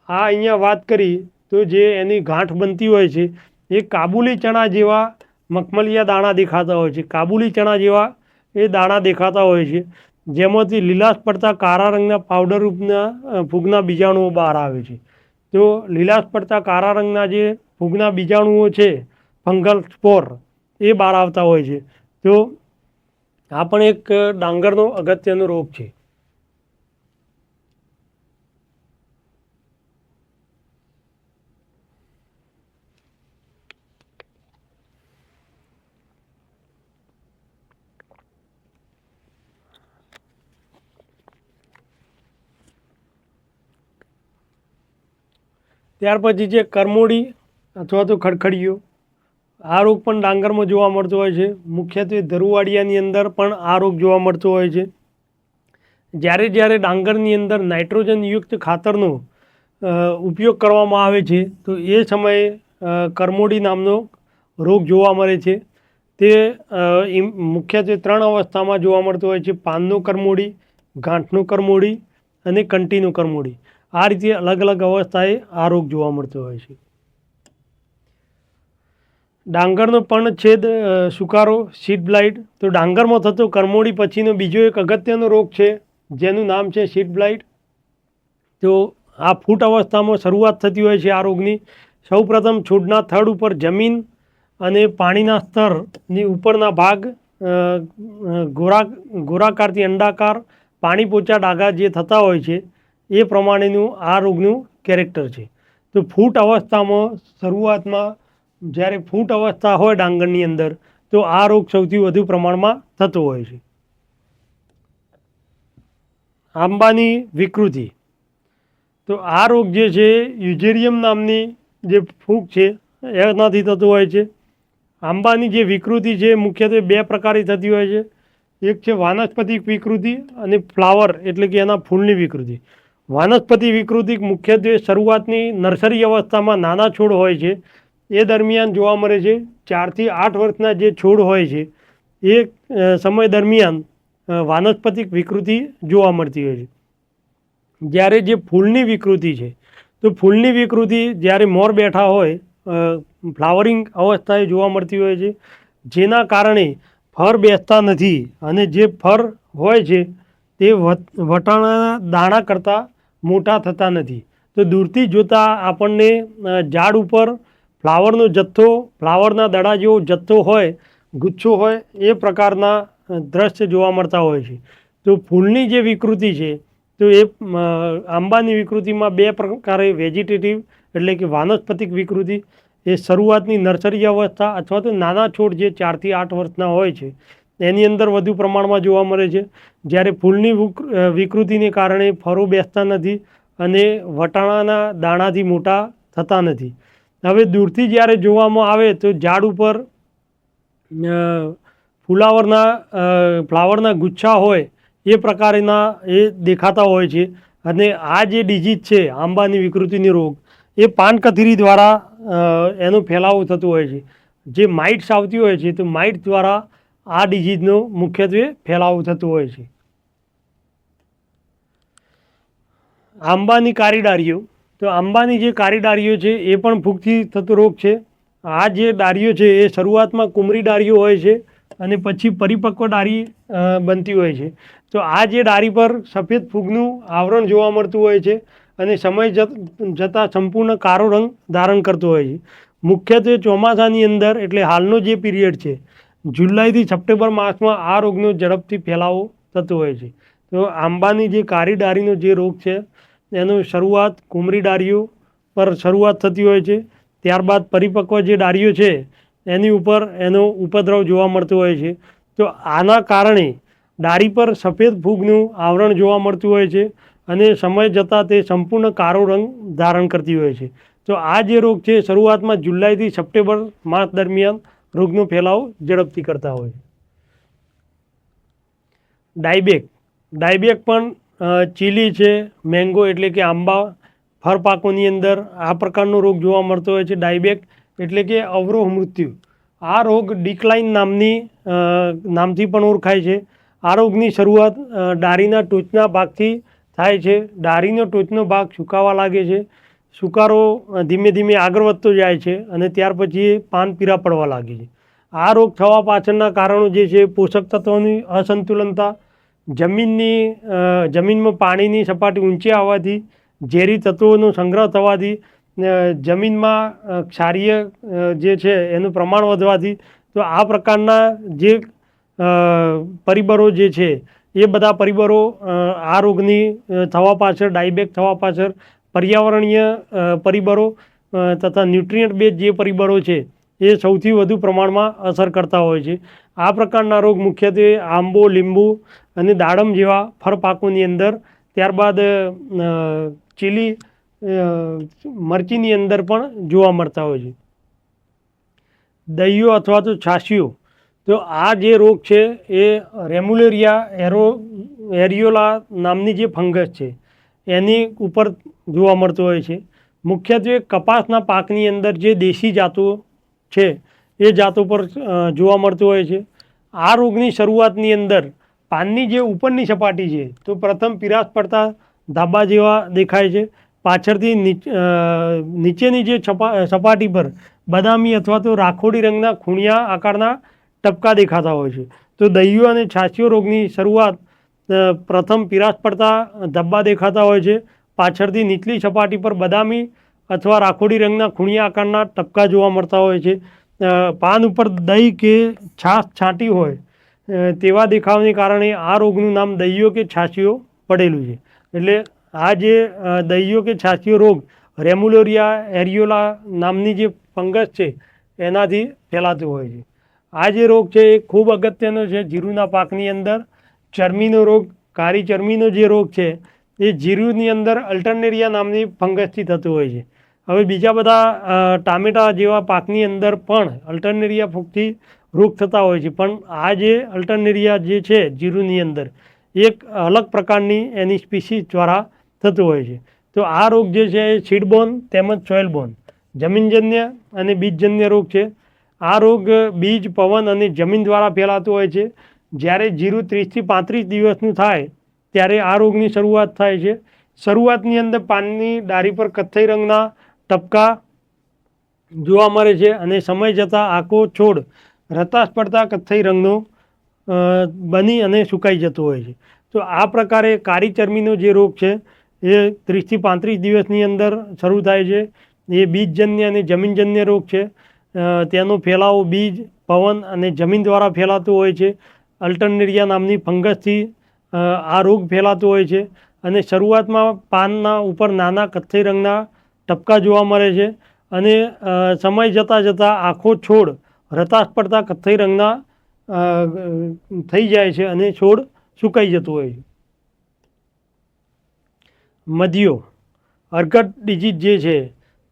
આ અહીંયા વાત કરી તો જે એની ગાંઠ બનતી હોય છે એ કાબુલી ચણા જેવા મખમલિયા દાણા દેખાતા હોય છે. કાબુલી ચણા જેવા એ દાણા દેખાતા હોય છે, જેમાંથી લીલાશ પડતા કાળા રંગના પાવડર રૂપના ફૂગના બીજાણુઓ બહાર આવે છે. તો લીલાશ પડતા કાળા રંગના જે ફૂગના બીજાણુઓ છે, ફંગલ સ્પોર, એ બહાર આવતા હોય છે. તો આ પણ એક ડાંગરનો અગત્યનો રોગ છે. ત્યાર પછી છે કરમોડી અથવા તો ખડખડીયો. આ રોગ પણ ડાંગરમાં જોવા મળતો હોય છે. મુખ્યત્વે ધરુવાડિયાની અંદર પણ આ રોગ જોવા મળતો હોય છે. જ્યારે જ્યારે ડાંગરની અંદર નાઇટ્રોજનયુક્ત ખાતરનો ઉપયોગ કરવામાં આવે છે તો એ સમયે કરમોડી નામનો રોગ જોવા મળે છે. તે મુખ્યત્વે 3 અવસ્થામાં જોવા મળતો હોય છે: પાનનો કરમોડી, ગાંઠનો કરમોડી અને કંટીનો કરમોડી. આ રીતે અલગ અલગ અવસ્થાએ આ રોગ જોવા મળતો હોય છે. ડાંગરનો પર્ણછેદ સુકારો, સીડ બ્લાઇટ. તો ડાંગરમાં થતો કરમોડી પછીનો બીજો એક અગત્યનો રોગ છે જેનું નામ છે સીડ બ્લાઇટ. તો આ ફૂટ અવસ્થામાં શરૂઆત થતી હોય છે આ રોગની. સૌપ્રથમ છોડના થડ ઉપર જમીન અને પાણીના સ્તરની ઉપરના ભાગ ગોળાકારથી અંડાકાર પાણી પોચા ડાઘા જે થતા હોય છે એ પ્રમાણેનું આ રોગનું કેરેક્ટર છે. તો ફૂટ અવસ્થામાં શરૂઆતમાં જ્યારે ફૂટ અવસ્થા હોય ડાંગરની અંદર તો આ રોગ સૌથી વધુ પ્રમાણમાં થતો હોય છે. આંબાની વિકૃતિ. તો આ રોગ જે છે યુઝેરિયમ નામની જે ફૂગ છે એનાથી થતો હોય છે. આંબાની જે વિકૃતિ છે મુખ્યત્વે 2 પ્રકારે થતી હોય છે. એક છે વાનસ્પતિક વિકૃતિ અને ફ્લાવર એટલે કે એના ફૂલની વિકૃતિ. વાનસ્પતિ વિકૃતિ મુખ્યત્વે શરૂઆતની નર્સરી અવસ્થામાં નાના છોડ હોય છે એ દરમિયાન જોવા મળે છે. 4 થી 8 વર્ષના જે છોડ હોય છે એ સમય દરમિયાન વાનસ્પતિક વિકૃતિ જોવા મળતી હોય છે. જ્યારે જે ફૂલની વિકૃતિ છે તો ફૂલની વિકૃતિ જ્યારે મોર બેઠા હોય ફ્લાવરિંગ અવસ્થાએ જોવા મળતી હોય છે, જેના કારણે ફર બેસતા નથી અને જે ફર હોય છે તે વટાણાના દાણા કરતાં મોટા થતા નથી. તો દૂરથી જોતાં આપણને ઝાડ ઉપર ફ્લાવરનો જથ્થો, ફ્લાવરના દડા જેવો જથ્થો હોય, ગુચ્છો હોય એ પ્રકારના દ્રશ્ય જોવા મળતા હોય છે. તો ફૂલની જે વિકૃતિ છે તો એ આંબાની વિકૃતિમાં 2 પ્રકારે વેજીટેટિવ એટલે કે વાનસ્પતિક વિકૃતિ એ શરૂઆતની નર્સરી અવસ્થા અથવા તો નાના છોડ જે 4 થી 8 વર્ષના હોય છે એની અંદર વધુ પ્રમાણમાં જોવા મળે છે. જ્યારે ફૂલની વિકૃતિને કારણે ફરો બેસતા નથી અને વટાણાના દાણાથી મોટા થતા નથી. હવે દૂરથી જ્યારે જોવામાં આવે તો ઝાડ ઉપર ફ્લાવરના ગુચ્છા હોય એ પ્રકારના એ દેખાતા હોય છે. અને આ જે ડિઝીઝ છે આંબાની વિકૃતિની રોગ એ પાનકથીરી દ્વારા એનો ફેલાવો થતો હોય છે. જે માઇટ્સ આવતી હોય છે તો માઇટ્સ દ્વારા આ ડિઝીઝનો મુખ્યત્વે ફેલાવો થતો હોય છે. આંબાની કાળી ડાળીઓ. તો આંબાની જે કાળી ડાળીઓ છે એ પણ ફૂગથી થતો રોગ છે. આ જે ડાળીઓ છે એ શરૂઆતમાં કુમરી ડાળીઓ હોય છે અને પછી પરિપક્વ ડાળી બનતી હોય છે. તો આ જે ડાળી પર સફેદ ફૂગનું આવરણ જોવા મળતું હોય છે અને સમય જતાં સંપૂર્ણ કાળો રંગ ધારણ કરતો હોય છે. મુખ્યત્વે ચોમાસાની અંદર એટલે હાલનો જે પીરિયડ છે જુલાઈથી સપ્ટેમ્બર માસમાં આ રોગનો ઝડપથી ફેલાવો થતો હોય છે. તો આંબાની જે કાળી ડાળીનો જે રોગ છે એનું શરૂઆત કુમરી ડાળીઓ પર શરૂઆત થતી હોય છે, ત્યારબાદ પરિપક્વ જે ડાળીઓ છે એની ઉપર એનો ઉપદ્રવ જોવા મળતો હોય છે. તો આના કારણે ડાળી પર સફેદ ફૂગનું આવરણ જોવા મળતું હોય છે અને સમય જતાં તે સંપૂર્ણ કાળો રંગ ધારણ કરતી હોય છે. તો આ જે રોગ છે શરૂઆતમાં જુલાઈથી સપ્ટેમ્બર માસ દરમિયાન રોગનો ફેલાવો ઝડપથી કરતા હોય છે. ડાયબેક પણ ચીલી છે, મેંગો એટલે કે આંબા, ફળ પાકોની અંદર આ પ્રકારનો રોગ જોવા મળતો હોય છે. ડાયબેક એટલે કે અવરોહ મૃત્યુ. આ રોગ ડિક્લાઇન નામથી પણ ઓળખાય છે. આ રોગની શરૂઆત ડાળીના ટોચના ભાગથી થાય છે. ડાળીનો ટોચનો ભાગ સુકાવા લાગે છે. સુકારો ધીમે ધીમે આગળ વધતો જાય છે અને ત્યાર પછી પાન પીળા પડવા લાગે છે. આ રોગ થવા પાછળના કારણો જે છે પોષક તત્વોની અસંતુલનતા, જમીનમાં પાણીની સપાટી ઊંચી આવવાથી, ઝેરી તત્વોનો સંગ્રહ થવાથી, જમીનમાં ક્ષારીય જે છે એનું પ્રમાણ વધવાથી. તો આ પ્રકારના જે પરિબળો જે છે એ બધા પરિબળો આ રોગની થવા પાછળ, ડાયબેક થવા પાછળ પર્યાવરણીય પરિબળો તથા ન્યુટ્રિયન્ટ બેઝ જે પરિબળો છે એ સૌથી વધુ પ્રમાણમાં અસર કરતા હોય છે. આ પ્રકારના રોગ મુખ્યત્વે આંબો, લીંબુ અને દાડમ જેવા ફળ પાકોની અંદર, ત્યારબાદ ચીલી, મરચીની અંદર પણ જોવા મળતા હોય છે. દહીયો અથવા તો છાશીઓ. તો આ જે રોગ છે એ રેમ્યુલેરિયા એરિયોલા નામની જે ફંગસ છે એની ઉપર જોવા મળતો હોય છે. મુખ્યત્વે કપાસના પાકની અંદર જે દેશી જાતો છે એ જાતો પર જોવા મળતું હોય છે. આ રોગની શરૂઆતની અંદર પાનની જે ઉપરની સપાટી છે તો પ્રથમ પીરાશ પડતા ધાબા જેવા દેખાય છે. પાછળથી નીચેની જે સપાટી પર બદામી અથવા તો રાખોડી રંગના ખૂણિયા આકારના ટપકા દેખાતા હોય છે. તો દહીયો અને છાશીઓ રોગની શરૂઆત પ્રથમ પીરાશ પડતા ધબ્બા દેખાતા હોય છે. પાછળથી નીચલી સપાટી પર બદામી અથવા રાખોડી રંગના ખૂણિયા આકારના ટપકા જોવા મળતા હોય છે. પાન ઉપર દહીં કે છાશ છાંટી હોય તેવા દેખાવને કારણે આ રોગનું નામ દહીયો કે છાશીઓ પડેલું છે. એટલે આ જે દહીયો કે છાશીઓ રોગ રેમ્યુલેરિયા એરિયોલા નામની જે ફંગસ છે એનાથી ફેલાતો હોય છે. આ જે રોગ છે એ ખૂબ અગત્યનો છે જીરુના પાકની અંદર. ચરમીનો રોગ, કાળી ચરમીનો જે રોગ છે એ જીરુની અંદર અલ્ટરનેરિયા નામની ફંગસથી થતો હોય છે. હવે બીજા બધા ટામેટા જેવા પાકની અંદર પણ અલ્ટરનેરિયા ફૂગથી રોગ થતા હોય છે, પણ આ જે અલ્ટરનેરિયા જે છે જીરુની અંદર એક અલગ પ્રકારની એની સ્પીસીસ દ્વારા થતો હોય છે. તો આ રોગ જે છે એ સીડબોર્ન તેમજ સોઇલબોર્ન જમીનજન્ય અને બીજજન્ય રોગ છે. આ રોગ બીજ, પવન અને જમીન દ્વારા ફેલાતો હોય છે. જ્યારે જીરું 30 થી 35 દિવસનું થાય ત્યારે આ રોગની શરૂઆત થાય છે. શરૂઆતની અંદર પાનની ડાળી પર કથ્થઈ રંગના ટપકા જોવા મળે છે અને સમય જતાં આખો છોડ રતાશ પડતા કથ્થઈ રંગનો બની અને સુકાઈ જતો હોય છે. તો આ પ્રકારે કાળી ચરમીનો જે રોગ છે એ 30 થી 35 દિવસની અંદર શરૂ થાય છે. એ બીજજન્ય અને જમીનજન્ય રોગ છે. તેનો ફેલાવો બીજ, પવન અને જમીન દ્વારા ફેલાતો હોય છે. અલ્ટરનેરિયા નામની ફંગસથી આ રોગ ફેલાતો હોય છે અને શરૂઆતમાં પાનના ઉપર નાના કથ્થઈ રંગના ટપકા જોવા મળે છે અને સમય જતાં આખો છોડ રતાશ પડતા કથ્થઈ રંગના થઈ જાય છે અને છોડ સુકાઈ જતો હોય છે. મધ્યો, અર્કટ ડિઝીઝ જે છે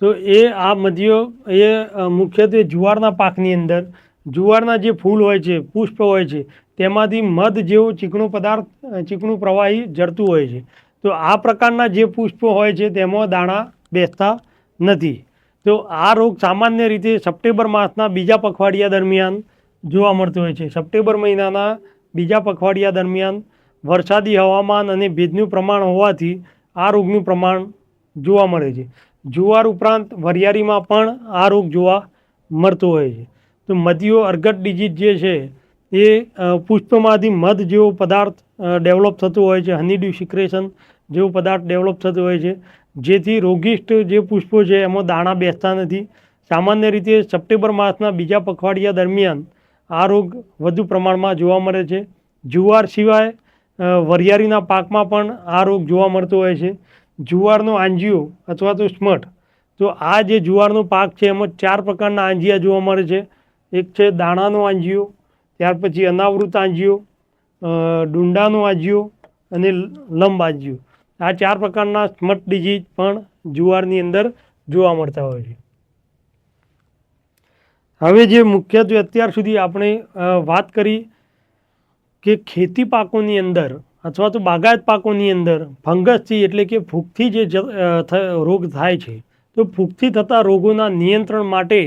તો એ આ મધ્યો એ મુખ્યત્વે જુવારના પાકની અંદર જુવારના જે ફૂલ હોય છે, પુષ્પ હોય છે, તેમાંથી મધ જેવો ચીકણો પદાર્થ, ચીકણું પ્રવાહી જળતું હોય છે. તો આ પ્રકારના જે પુષ્પો હોય છે તેમાં દાણા બેસતા નથી. તો આ રોગ સામાન્ય રીતે સપ્ટેમ્બર માસના બીજા પખવાડિયા દરમિયાન જોવા મળતો હોય છે. સપ્ટેમ્બર મહિનાના બીજા પખવાડિયા દરમિયાન વરસાદી હવામાન અને ભેજનું પ્રમાણ હોવાથી આ રોગનું પ્રમાણ જોવા મળે છે. જુવાર ઉપરાંત વરિયાળીમાં પણ આ રોગ જોવા મળતો હોય છે. તો મધ્યો, અર્કટ ડિઝીઝ જે છે એ પુષ્પમાંથી મધ જેવો પદાર્થ ડેવલપ થતો હોય છે, હનીડ્યુ સિક્રેશન જેવો પદાર્થ ડેવલપ થતો હોય છે, જેથી રોગિષ્ટ જે પુષ્પો છે એમાં દાણા બેસતા નથી. સામાન્ય રીતે સપ્ટેમ્બર માસના બીજા પખવાડિયા દરમિયાન આ રોગ વધુ પ્રમાણમાં જોવા મળે છે. જુવાર સિવાય વરિયાળીના પાકમાં પણ આ રોગ જોવા મળતો હોય છે. જુવારનો આંજીયો અથવા તો સ્મટ. તો આ જે જુવારનો પાક છે એમાં 4 પ્રકારના આંજીયા જોવા મળે છે. એક છે દાણાનો આંજીયો, ત્યાર પછી અનાવૃત આંજીયો, ડુંડાનો આંજીયો અને લંબ આંજીયો. આ 4 પ્રકારના સ્મટ ડિઝીઝ પણ જુવારની અંદર જોવા મળતા હોય છે. હવે જે મુખ્યત્વે અત્યાર સુધી આપણે વાત કરી કે ખેતી પાકોની અંદર અથવા તો બાગાયત પાકોની અંદર ફંગસથી એટલે કે ફૂગથી જે રોગ થાય છે, તો ફૂગથી થતા રોગોના નિયંત્રણ માટે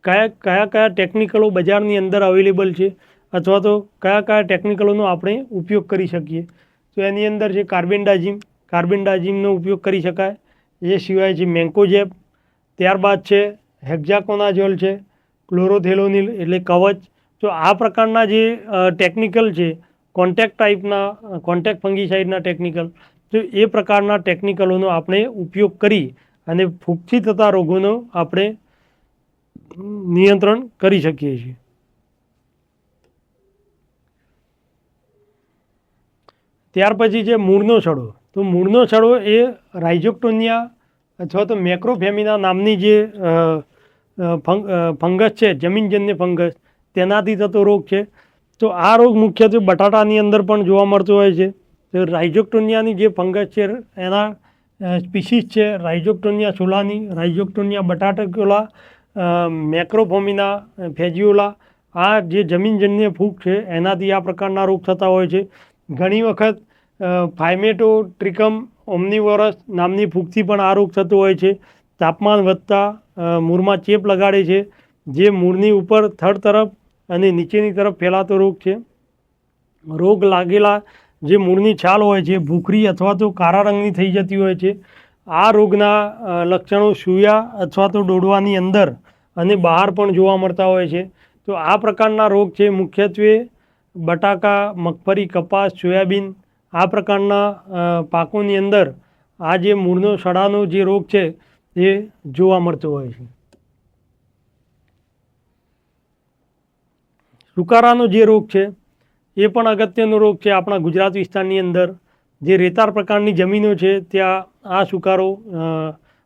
કયા ટેકનિકલો બજારની અંદર અવેલેબલ છે અથવા તો કયા ટેકનિકલોનો આપણે ઉપયોગ કરી શકીએ. તો એની અંદર છે કાર્બેન્ડાઝિમનો ઉપયોગ કરી શકાય. એ સિવાય છે મેન્કોજેબ, ત્યારબાદ છે હેક્ઝાકોનાઝોલ છે, ક્લોરોથેલોનિલ એટલે કવચ. તો આ પ્રકારના જે ટેકનિકલ છે, કોન્ટેક્ટ ફંગીસાઇડના ટેકનિકલ, તો એ પ્રકારના ટેકનિકલોનો આપણે ઉપયોગ કરી અને ફૂગથી થતા રોગોનો આપણે નિયંત્રણ કરી શકીએ છીએ. ત્યાર પછી છે મૂળનો સડો. તો મૂળનો સડો એ રાઇઝોક્ટોનિયા અથવા તો મેક્રોફેમિના નામની જે ફંગસ છે, જમીનજન્ય ફંગસ, તેનાથી થતો રોગ છે. તો આ રોગ મુખ્યત્વે બટાટાની અંદર પણ જોવા મળતો હોય છે. તો રાઇઝોક્ટોનિયાની જે ફંગસ છે એના સ્પીસીસ છે રાઇઝોક્ટોનિયા સોલાની, રાઇઝોક્ટોનિયા બટાટાક્યુલા, મેક્રોફોમિના ફેજિયોલા. આ જે જમીનજન્ય ફૂગ છે એનાથી આ પ્રકારના રોગ થતા હોય છે. ઘણી વખત ફાઇમેટોટ્રિકમ ઓમ્નિવોરસ નામની ફૂગથી પણ આ રોગ થતો હોય છે. તાપમાન વધતા મૂળમાં ચેપ લગાડે છે, જે મૂળની ઉપર થડ તરફ અને નીચેની તરફ ફેલાતો રોગ છે. રોગ લાગેલા જે મૂળની છાલ હોય છે ભૂખરી અથવા તો કાળા રંગની થઈ જતી હોય છે. આ રોગના લક્ષણો સૂયા અથવા તો ડોડવાની અંદર અને બહાર પણ જોવા મળતા હોય છે. તો આ પ્રકારના રોગ છે મુખ્યત્વે બટાકા, મગફળી, કપાસ, સોયાબીન આ પ્રકારના પાકોની અંદર આ જે મૂળનો સડાનો જે રોગ છે એ જોવા મળતો હોય છે. સુકારાનો જે રોગ છે એ પણ અગત્યનો રોગ છે આપણા ગુજરાત વિસ્તારની અંદર. જે રેતાળ પ્રકારની જમીનો છે ત્યાં આ સુકારો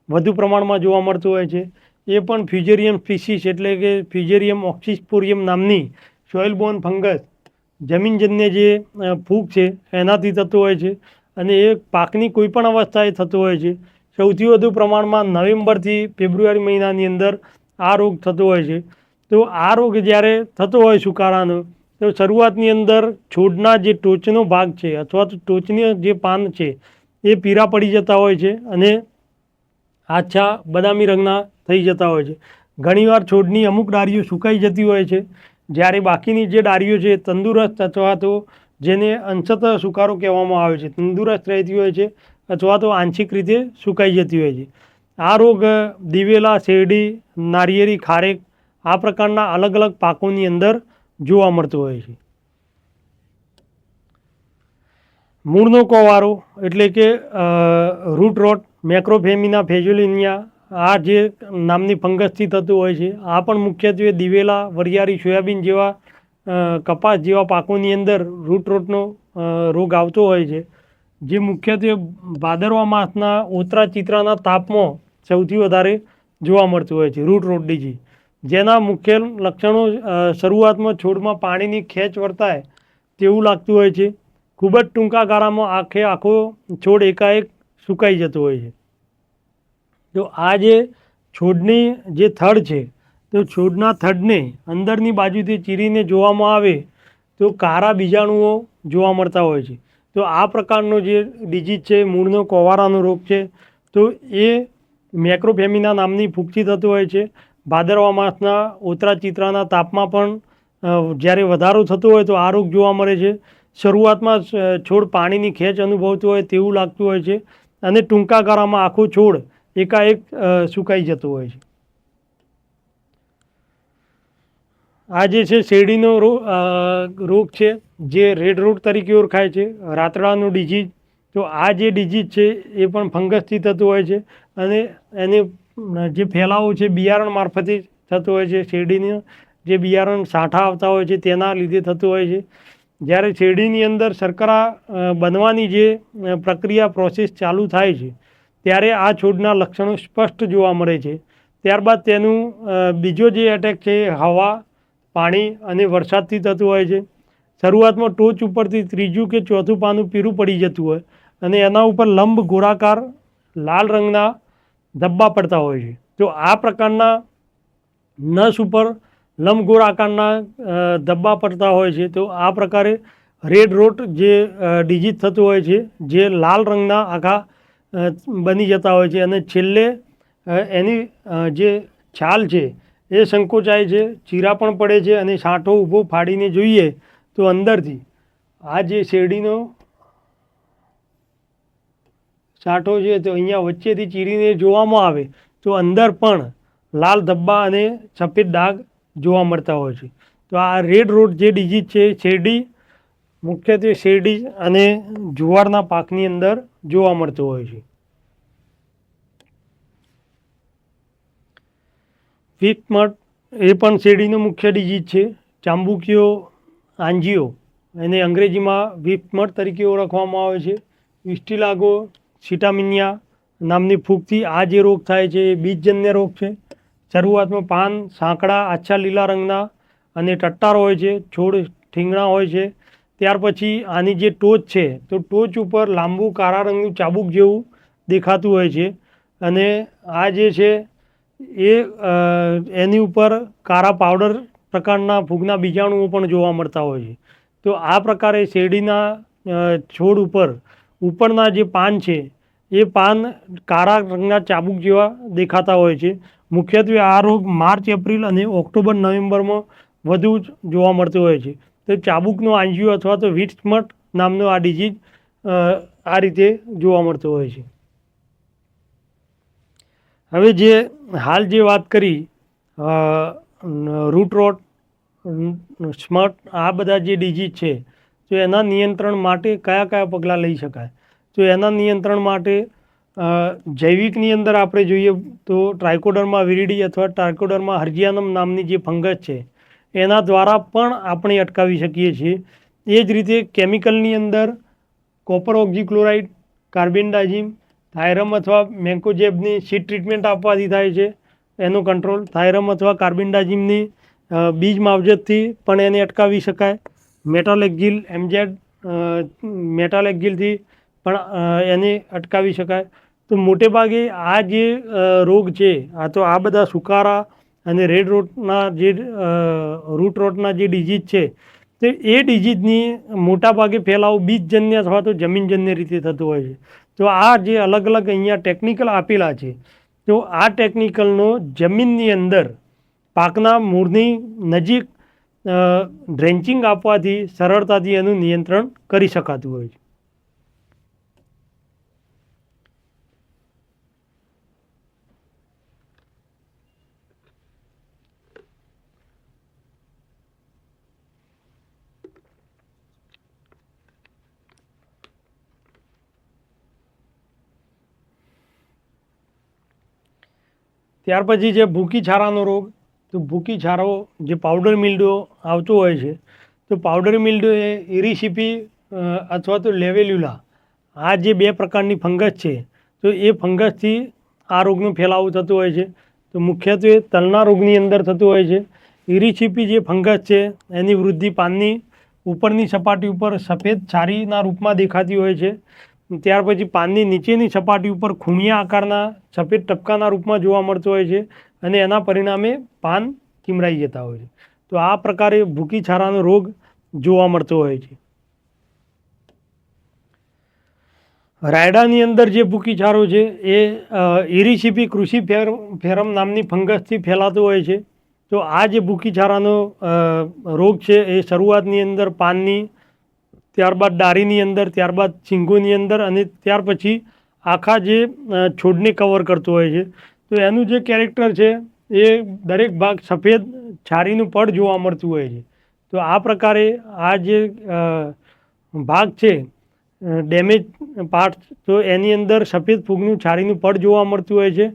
વધુ પ્રમાણમાં જોવા મળતો હોય છે. એ પણ ફ્યુઝેરિયમ સ્પીસીસ એટલે કે ફ્યુઝેરિયમ ઓક્સિસ્પોરિયમ નામની સોઇલબોર્ન ફંગસ જમીનજન્ય જે ફૂગ છે એનાથી થતો હોય છે અને એ પાકની કોઈપણ અવસ્થાએ થતો હોય છે. સૌથી વધુ પ્રમાણમાં નવેમ્બરથી ફેબ્રુઆરી મહિનાની અંદર આ રોગ થતો હોય છે. તો આ રોગ જ્યારે થતો હોય સુકારાનો, તો શરૂઆતની અંદર છોડના જે ટોચનો ભાગ છે અથવા તો ટોચની જે પાન છે એ પીળા પડી જતા હોય છે અને આછા બદામી રંગના થઈ જતા હોય છે. ઘણીવાર છોડની અમુક ડાળીઓ સુકાઈ જતી હોય છે, જ્યારે બાકીની જે ડાળીઓ છે તંદુરસ્ત અથવા તો જેને અંશતઃ સુકારો કહેવામાં આવે છે, તંદુરસ્ત રહેતી હોય છે અથવા તો આંશિક રીતે સુકાઈ જતી હોય છે. આ રોગ દિવેલા, શેરડી, નારિયેળી, ખારેક આ પ્રકારના અલગ અલગ પાકોની અંદર જોવા મળતો હોય છે. મૂળનો કોવારો એટલે કે રૂટ રોટ, મેક્રોફેમિના ફેજોલિનિયા આ જે નામની ફંગસથી થતું હોય છે. આ પણ મુખ્યત્વે દિવેલા, વરિયાળી, સોયાબીન જેવા કપાસ જેવા પાકોની અંદર રૂટ રોટનો રોગ આવતો હોય છે. જે મુખ્યત્વે ભાદરવા માસના ઓતરા ચિત્રાના તાપમાં સૌથી વધારે જોવા મળતું હોય છે રૂટ રોટ ડિઝીઝ. જેના મુખ્ય લક્ષણો શરૂઆતમાં છોડમાં પાણીની ખેંચ વર્તાય તેવું લાગતું હોય છે. ખૂબ જ ટૂંકા ગાળામાં આખો છોડ એકાએક સુકાઈ જતો હોય છે. તો આ જે છોડની જે થડ છે, તો છોડના થડને અંદરની બાજુથી ચીરીને જોવામાં આવે તો કાળા બીજાણુઓ જોવા મળતા હોય છે. તો આ પ્રકારનો જે ડિઝીઝ છે, મૂળનો કોવારાનો રોગ છે, તો એ મેક્રોફેમિના નામની ફૂગથી થતો હોય છે. ભાદરવા માસના ઓતરા ચિત્રાના તાપમાં પણ જ્યારે વધારો થતો હોય તો આ રોગ જોવા મળે છે. શરૂઆતમાં છોડ પાણીની ખેંચ અનુભવતું હોય તેવું લાગતું હોય છે અને ટૂંકા ગાળામાં આખો છોડ એકાએક સુકાઈ જતો હોય છે. આ જે છે શેરડીનો રોગ છે, જે રેડ રોટ તરીકે ઓળખાય છે, રાતડાનો ડિઝીઝ. તો આ જે ડિઝીઝ છે એ પણ ફંગસથી થતું હોય છે અને એને જે ફેલાવો છે બિયારણ મારફતે થતો હોય છે. શેરડીનું જે બિયારણ સાઠા આવતા હોય છે તેના લીધે થતું હોય છે. જ્યારે શેરડીની અંદર શર્કરા બનવાની જે પ્રક્રિયા પ્રોસેસ ચાલુ થાય છે ત્યારે આ છોડના લક્ષણો સ્પષ્ટ જોવા મળે છે. ત્યારબાદ તેનું બીજો જે એટેક છે હવા, પાણી અને વરસાદથી થતું હોય છે. શરૂઆતમાં ટોચ ઉપરથી ત્રીજું કે ચોથું પાનું પીળું પડી જતું હોય અને એના ઉપર લંબ ગોળાકાર લાલ રંગના ધબ્બા પડતા હોય છે. તો આ પ્રકારના નસ ઉપર લંબગોળ આકારના ધબ્બા પડતા હોય છે. તો આ પ્રકારે રેડ રોટ જે ડિઝીઝ થતું હોય છે, જે લાલ રંગના આખા બની જતા હોય છે અને છેલ્લે એની જે છાલ છે એ સંકોચાય છે, ચીરા પણ પડે છે અને સાંઠો ઊભો ફાડીને જોઈએ તો અંદરથી આ જે શેરડીનો સાંઠો છે તો અહીંયા વચ્ચેથી ચીરીને જોવામાં આવે તો અંદર પણ લાલ ધબ્બા અને સફેદ ડાઘ જોવા મળતા હોય છે. તો આ રેડ રોટ જે ડિઝીઝ છે શેરડી, મુખ્યત્વે શેરડી અને જુવારના પાકની અંદર જોવા મળતો હોય છે. વીટ મટ એ પણ શેરડીનો મુખ્ય ડિઝીઝ છે. ચાંબુકીઓ આંજીઓ એને અંગ્રેજીમાં વીટ મટ તરીકે ઓળખવામાં આવે છે. વિસ્ટિલાગો સિટામિનિયા નામની ફૂગથી આ જે રોગ થાય છે એ બીજજન્ય રોગ છે. શરૂઆતમાં પાન સાંકડા આછા લીલા રંગના અને ટટ્ટાર હોય છે, છોડ ઠીંગણા હોય છે. ત્યાર પછી આની જે ટોચ છે તો ટોચ ઉપર લાંબુ કાળા રંગનું ચાબુક જેવું દેખાતું હોય છે અને આ જે છે એ એની ઉપર કાળા પાવડર પ્રકારના ફૂગના બીજાણુઓ પણ જોવા મળતા હોય છે. તો આ પ્રકારે શેરડીના છોડ ઉપર ઉપરના જે પાન છે એ પાન કાળા રંગના ચાબુક જેવા દેખાતા હોય છે. મુખ્યત્વે આ રોગ માર્ચ, એપ્રિલ અને ઓક્ટોબર, નવેમ્બરમાં વધુ જોવા મળતો હોય છે. તો ચાબુકનો આંજીઓ અથવા તો વીટ મટ નામનો આ ડિઝીઝ આ રીતે જોવા મળતો હોય છે. હવે જે હાલ જે વાત કરી રૂટ રોટ, સ્મટ, આ બધા જે ડિઝીઝ છે તો એના નિયંત્રણ માટે કયા કયા પગલાં લઈ શકાય? તો એના નિયંત્રણ માટે જૈવિકની અંદર આપણે જોઈએ તો ટ્રાઇકોડર્મા વિરિડી અથવા ટ્રાઇકોડર્મા હર્જિયાનમ નામની જે ફંગસ છે એના દ્વારા પણ આપણે અટકાવી શકીએ છીએ. એ જ રીતે કેમિકલની અંદર કોપર ઓક્ઝીક્લોરાઇડ, કાર્બેન્ડાઝિમ, થાયરમ અથવા મેન્કોજેબની સીડ ટ્રીટમેન્ટ આપવાથી થાય છે એનો કંટ્રોલ. થાયરમ અથવા કાર્બેન્ડાઝિમની બીજ માવજતથી પણ એને અટકાવી શકાય. મેટાલેક્ઝિલ એમઝેડ મેટાલેક્ઝિલથી પણ એને અટકાવી શકાય. તો મોટે ભાગે આ જે રોગ છે આ તો આ બધા સુકારા અને રેડ રોટના જે રૂટ રોટના જે ડિઝીઝ છે તો એ ડિઝીઝની મોટા ભાગે ફેલાવો બીજજન્ય અથવા તો જમીનજન્ય રીતે થતો હોય છે. તો આ જે અલગ અલગ અહીંયા ટેકનિકલ આપેલા છે તો આ ટેકનિકલનો જમીનની અંદર પાકના મૂળની નજીક ડ્રેન્ચિંગ આપવાથી સરળતાથી એનું નિયંત્રણ કરી શકાતું હોય છે. ત્યાર પછી છે ભૂકી છારાનો રોગ. તો ભૂકી છારો જે પાવડર મિલ્ડો આવતો હોય છે તો પાવડર મિલ્ડો એ ઇરિસિપી અથવા તો લેવેલ્યુલા આ જે બે પ્રકારની ફંગસ છે તો એ ફંગસથી આ રોગનો ફેલાવો થતો હોય છે. તો મુખ્યત્વે તલના રોગની અંદર થતું હોય છે. ઇરિસિપી જે ફંગસ છે એની વૃદ્ધિ પાનની ઉપરની સપાટી ઉપર સફેદ છારીના રૂપમાં દેખાતી હોય છે. ત્યાર પછી પાનની નીચેની સપાટી ઉપર ખૂણિયા આકારના સફેદ ટપકાના રૂપમાં જોવા મળતો હોય છે અને એના પરિણામે પાન ચીમરાઈ જતા હોય છે. તો આ પ્રકારે ભૂકી છારાનો રોગ જોવા મળતો હોય છે. રાયડાની અંદર જે ભૂકી છારો છે એ ઇરિસિપી ક્રુસિફેરમ નામની ફંગસથી ફેલાતો હોય છે. તો આ જે ભૂકી છારાનો રોગ છે એ શરૂઆતની અંદર પાનની, ત્યારબાદ ડાળીની અંદર, ત્યારબાદ શીંગોની અંદર અને ત્યાર પછી આખા જે છોડને કવર કરતો હોય છે. તો એનું જે કેરેક્ટર છે એ દરેક ભાગ સફેદ છારીનું પડ જોવા મળતું હોય છે. તો આ પ્રકારે આ જે ભાગ છે ડેમેજ પાર્ટ તો એની અંદર સફેદ ફૂગનું છારીનું પડ જોવા મળતું હોય છે